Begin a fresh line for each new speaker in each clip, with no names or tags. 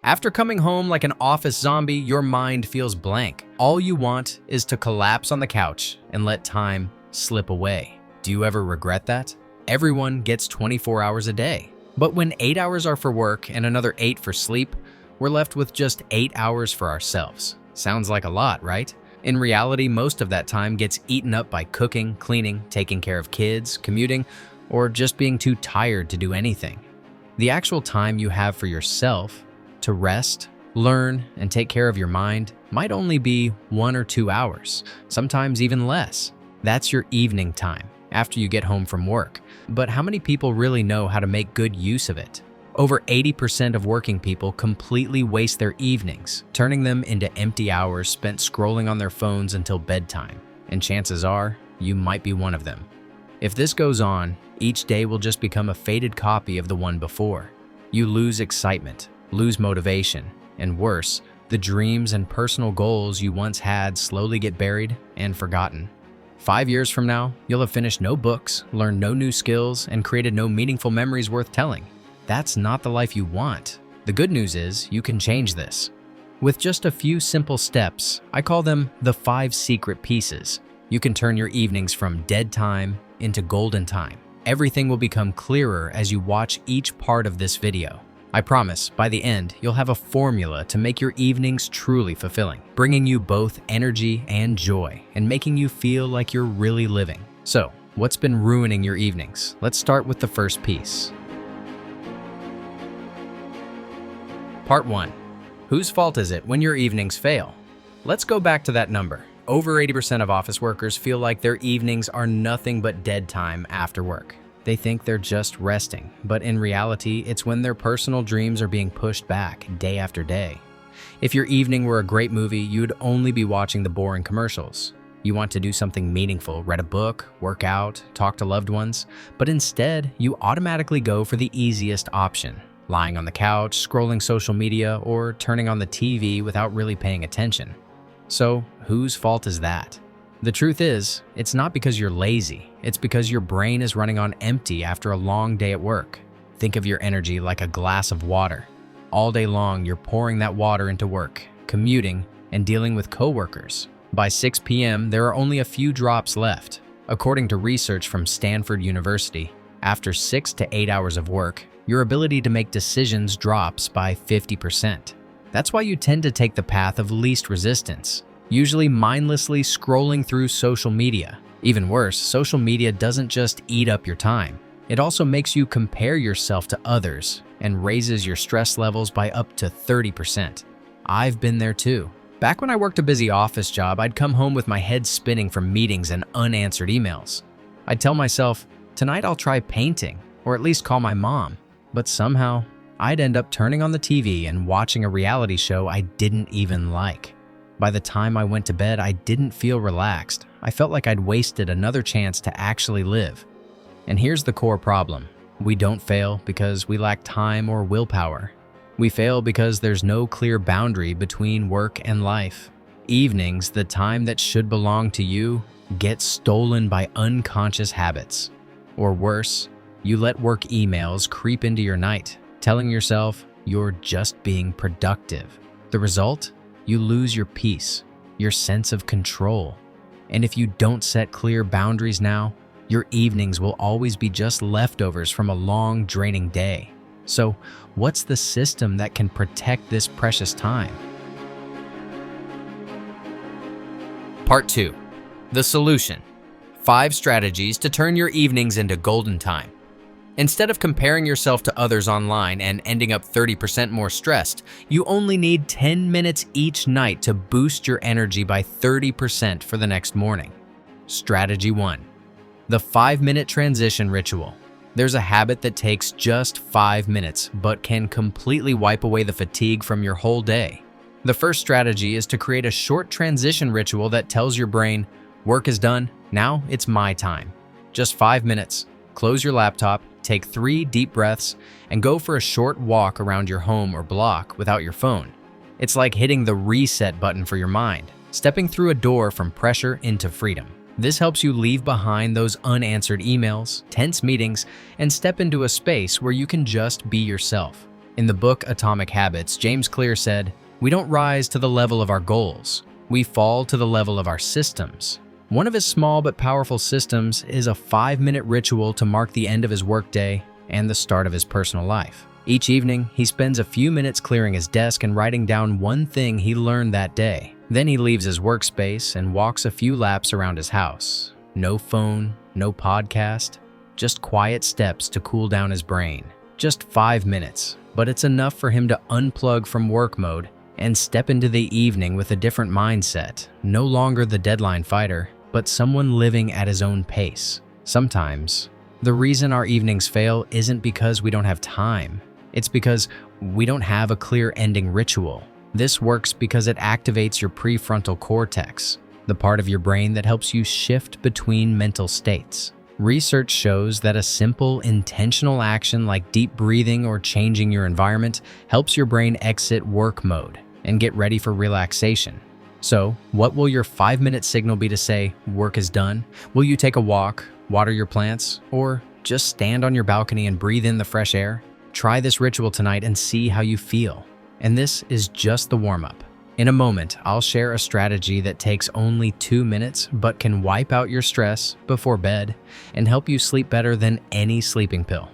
After coming home like an office zombie, your mind feels blank. All you want is to collapse on the couch and let time slip away. Do you ever regret that? Everyone gets 24 hours a day. But when 8 hours are for work and another 8 for sleep, we're left with just 8 hours for ourselves. Sounds like a lot, right? In reality, most of that time gets eaten up by cooking, cleaning, taking care of kids, commuting, or just being too tired to do anything. The actual time you have for yourself to rest, learn, and take care of your mind might only be 1 or 2 hours, sometimes even less. That's your evening time after you get home from work. But how many people really know how to make good use of it? Over 80% of working people completely waste their evenings, turning them into empty hours spent scrolling on their phones until bedtime. And chances are, you might be one of them. If this goes on, each day will just become a faded copy of the one before. You lose excitement, lose motivation, and worse, the dreams and personal goals you once had slowly get buried and forgotten. 5 years from now, you'll have finished no books, learned no new skills, and created no meaningful memories worth telling. That's not the life you want. The good news is you can change this. With just a few simple steps, I call them the 5 secret pieces. You can turn your evenings from dead time into golden time. Everything will become clearer as you watch each part of this video. I promise, by the end, you'll have a formula to make your evenings truly fulfilling, bringing you both energy and joy, and making you feel like you're really living. So, what's been ruining your evenings? Let's start with the first piece. Part 1. Whose fault is it when your evenings fail? Let's go back to that number. Over 80% of office workers feel like their evenings are nothing but dead time after work. They think they're just resting, but in reality, it's when their personal dreams are being pushed back day after day. If your evening were a great movie, you'd only be watching the boring commercials. You want to do something meaningful, read a book, work out, talk to loved ones, but instead, you automatically go for the easiest option, lying on the couch, scrolling social media, or turning on the TV without really paying attention. So, whose fault is that? The truth is, it's not because you're lazy, it's because your brain is running on empty after a long day at work. Think of your energy like a glass of water. All day long, you're pouring that water into work, commuting, and dealing with coworkers. By 6 p.m., there are only a few drops left. According to research from Stanford University, after 6 to 8 hours of work, your ability to make decisions drops by 50%. That's why you tend to take the path of least resistance, usually mindlessly scrolling through social media. Even worse, social media doesn't just eat up your time. It also makes you compare yourself to others and raises your stress levels by up to 30%. I've been there too. Back when I worked a busy office job, I'd come home with my head spinning from meetings and unanswered emails. I'd tell myself, tonight I'll try painting, or at least call my mom. But somehow, I'd end up turning on the TV and watching a reality show I didn't even like. By the time I went to bed, I didn't feel relaxed. I felt like I'd wasted another chance to actually live. And here's the core problem. We don't fail because we lack time or willpower. We fail because there's no clear boundary between work and life. Evenings, the time that should belong to you, get stolen by unconscious habits. Or worse, you let work emails creep into your night, telling yourself you're just being productive. The result? You lose your peace, your sense of control. And if you don't set clear boundaries now, your evenings will always be just leftovers from a long, draining day. So, what's the system that can protect this precious time? Part 2. The solution. 5 strategies to turn your evenings into golden time. Instead of comparing yourself to others online and ending up 30% more stressed, you only need 10 minutes each night to boost your energy by 30% for the next morning. Strategy 1. The 5-minute transition ritual. There's a habit that takes just 5 minutes, but can completely wipe away the fatigue from your whole day. The first strategy is to create a short transition ritual that tells your brain, work is done, now it's my time. Just 5 minutes. Close your laptop, take 3 deep breaths, and go for a short walk around your home or block without your phone. It's like hitting the reset button for your mind, stepping through a door from pressure into freedom. This helps you leave behind those unanswered emails, tense meetings, and step into a space where you can just be yourself. In the book Atomic Habits, James Clear said, "We don't rise to the level of our goals. We fall to the level of our systems." One of his small but powerful systems is a 5-minute ritual to mark the end of his workday and the start of his personal life. Each evening, he spends a few minutes clearing his desk and writing down one thing he learned that day. Then he leaves his workspace and walks a few laps around his house. No phone, no podcast, just quiet steps to cool down his brain. Just 5 minutes, but it's enough for him to unplug from work mode and step into the evening with a different mindset, no longer the deadline fighter, but someone living at his own pace. Sometimes, the reason our evenings fail isn't because we don't have time. It's because we don't have a clear ending ritual. This works because it activates your prefrontal cortex, the part of your brain that helps you shift between mental states. Research shows that a simple, intentional action like deep breathing or changing your environment helps your brain exit work mode and get ready for relaxation. So, what will your 5-minute signal be to say, work is done? Will you take a walk, water your plants, or just stand on your balcony and breathe in the fresh air? Try this ritual tonight and see how you feel. And this is just the warm-up. In a moment, I'll share a strategy that takes only 2 minutes but can wipe out your stress before bed and help you sleep better than any sleeping pill.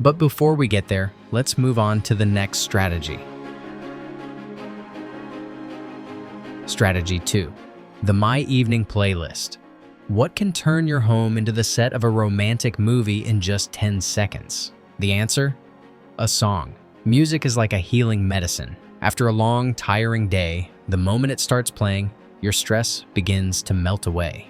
But before we get there, let's move on to the next strategy. Strategy 2. The My Evening Playlist. What can turn your home into the set of a romantic movie in just 10 seconds? The answer? A song. Music is like a healing medicine. After a long, tiring day, the moment it starts playing, your stress begins to melt away.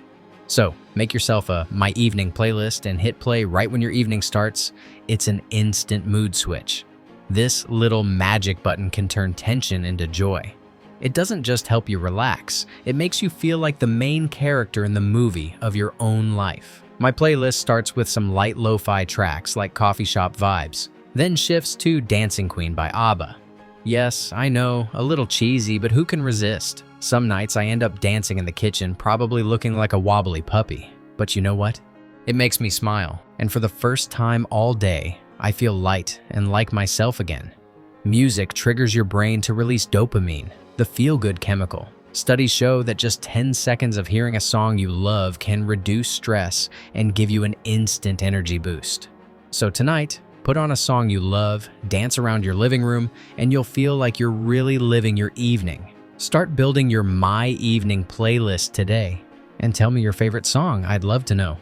So, make yourself a My Evening Playlist and hit play right when your evening starts. It's an instant mood switch. This little magic button can turn tension into joy. It doesn't just help you relax, it makes you feel like the main character in the movie of your own life. My playlist starts with some light lo-fi tracks like coffee shop vibes, then shifts to Dancing Queen by ABBA. Yes, I know, a little cheesy, but who can resist? Some nights I end up dancing in the kitchen, probably looking like a wobbly puppy. But you know what? It makes me smile, and for the first time all day, I feel light and like myself again. Music triggers your brain to release dopamine, the feel-good chemical. Studies show that just 10 seconds of hearing a song you love can reduce stress and give you an instant energy boost. So tonight, put on a song you love, dance around your living room, and you'll feel like you're really living your evening. Start building your My Evening Playlist today, and tell me your favorite song. I'd love to know.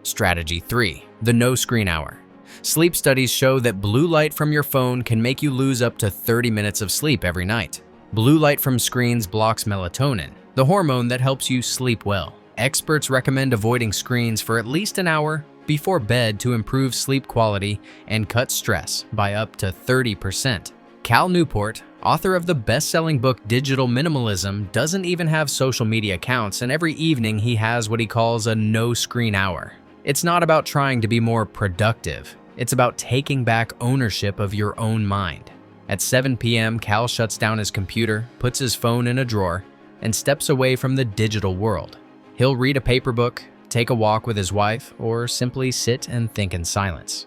Strategy 3. The No Screen Hour. Sleep studies show that blue light from your phone can make you lose up to 30 minutes of sleep every night. Blue light from screens blocks melatonin, the hormone that helps you sleep well. Experts recommend avoiding screens for at least an hour before bed to improve sleep quality and cut stress by up to 30%. Cal Newport, author of the best-selling book Digital Minimalism, doesn't even have social media accounts, and every evening he has what he calls a no-screen hour. It's not about trying to be more productive. It's about taking back ownership of your own mind. At 7 p.m., Cal shuts down his computer, puts his phone in a drawer, and steps away from the digital world. He'll read a paper book, take a walk with his wife, or simply sit and think in silence.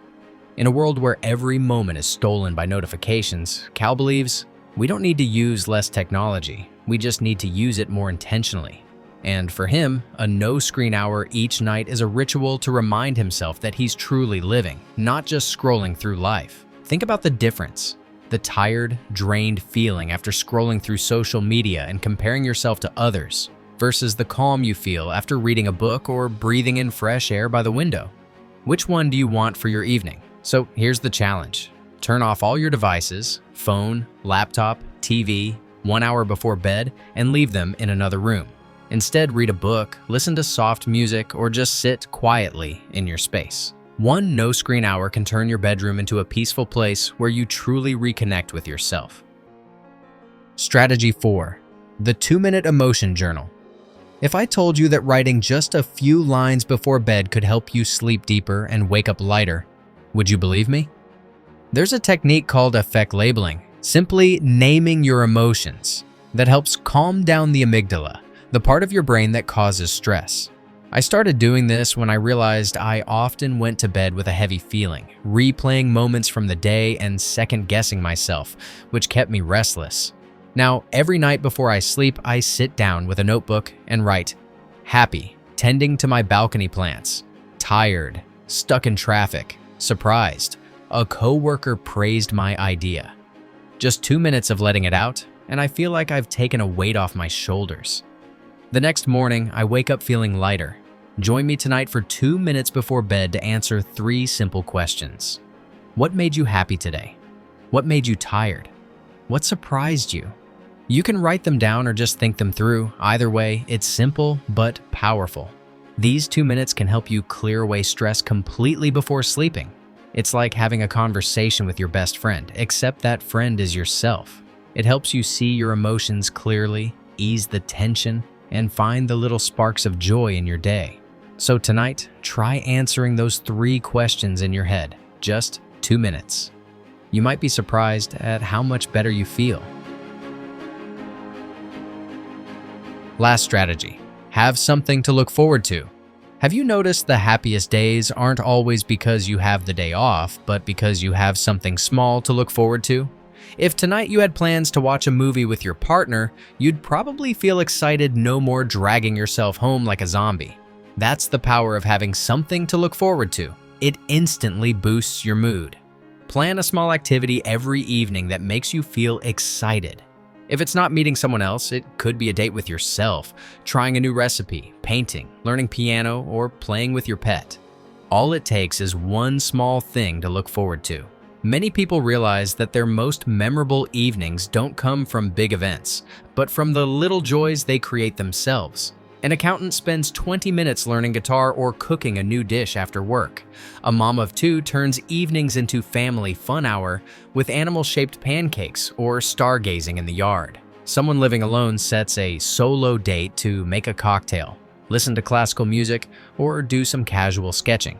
In a world where every moment is stolen by notifications, Cal believes we don't need to use less technology, we just need to use it more intentionally. And for him, a no-screen hour each night is a ritual to remind himself that he's truly living, not just scrolling through life. Think about the difference. The tired, drained feeling after scrolling through social media and comparing yourself to others, versus the calm you feel after reading a book or breathing in fresh air by the window. Which one do you want for your evening? So here's the challenge. Turn off all your devices, phone, laptop, TV, 1 hour before bed, and leave them in another room. Instead, read a book, listen to soft music, or just sit quietly in your space. One no-screen hour can turn your bedroom into a peaceful place where you truly reconnect with yourself. Strategy 4. The 2-minute emotion journal. If I told you that writing just a few lines before bed could help you sleep deeper and wake up lighter, would you believe me? There's a technique called affect labeling, simply naming your emotions, that helps calm down the amygdala, the part of your brain that causes stress. I started doing this when I realized I often went to bed with a heavy feeling, replaying moments from the day and second-guessing myself, which kept me restless. Now, every night before I sleep, I sit down with a notebook and write, happy, tending to my balcony plants, tired, stuck in traffic, surprised, a coworker praised my idea. Just 2 minutes of letting it out, and I feel like I've taken a weight off my shoulders. The next morning, I wake up feeling lighter. Join me tonight for 2 minutes before bed to answer 3 simple questions. What made you happy today? What made you tired? What surprised you? You can write them down or just think them through. Either way, it's simple but powerful. These 2 minutes can help you clear away stress completely before sleeping. It's like having a conversation with your best friend, except that friend is yourself. It helps you see your emotions clearly, ease the tension, and find the little sparks of joy in your day. So tonight, try answering those 3 questions in your head, just 2 minutes. You might be surprised at how much better you feel. Last strategy, have something to look forward to. Have you noticed the happiest days aren't always because you have the day off, but because you have something small to look forward to? If tonight you had plans to watch a movie with your partner, you'd probably feel excited no more dragging yourself home like a zombie. That's the power of having something to look forward to. It instantly boosts your mood. Plan a small activity every evening that makes you feel excited. If it's not meeting someone else, it could be a date with yourself, trying a new recipe, painting, learning piano, or playing with your pet. All it takes is one small thing to look forward to. Many people realize that their most memorable evenings don't come from big events, but from the little joys they create themselves. An accountant spends 20 minutes learning guitar or cooking a new dish after work. A mom of 2 turns evenings into family fun hour with animal-shaped pancakes or stargazing in the yard. Someone living alone sets a solo date to make a cocktail, listen to classical music, or do some casual sketching.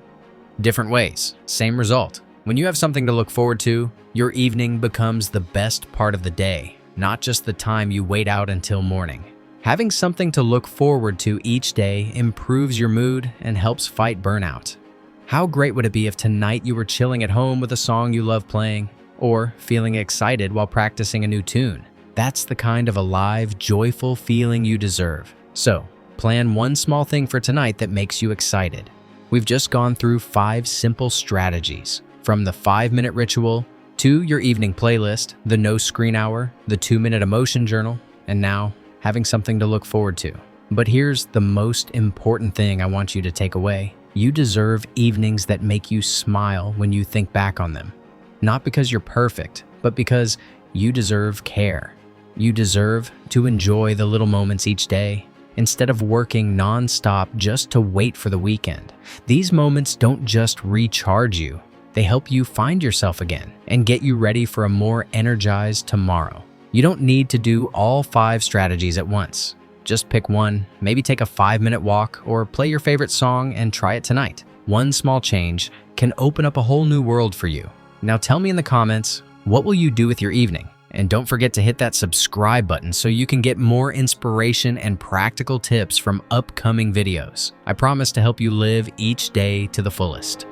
Different ways, same result. When you have something to look forward to, your evening becomes the best part of the day, not just the time you wait out until morning. Having something to look forward to each day improves your mood and helps fight burnout. How great would it be if tonight you were chilling at home with a song you love playing, or feeling excited while practicing a new tune? That's the kind of alive, joyful feeling you deserve. So, plan one small thing for tonight that makes you excited. We've just gone through 5 simple strategies, from the 5-minute ritual to your evening playlist, the no screen hour, the 2-minute emotion journal, and now having something to look forward to. But here's the most important thing I want you to take away. You deserve evenings that make you smile when you think back on them. Not because you're perfect, but because you deserve care. You deserve to enjoy the little moments each day instead of working non-stop just to wait for the weekend. These moments don't just recharge you. They help you find yourself again and get you ready for a more energized tomorrow. You don't need to do all 5 strategies at once. Just pick one, maybe take a 5-minute walk or play your favorite song and try it tonight. One small change can open up a whole new world for you. Now tell me in the comments, what will you do with your evening? And don't forget to hit that subscribe button so you can get more inspiration and practical tips from upcoming videos. I promise to help you live each day to the fullest.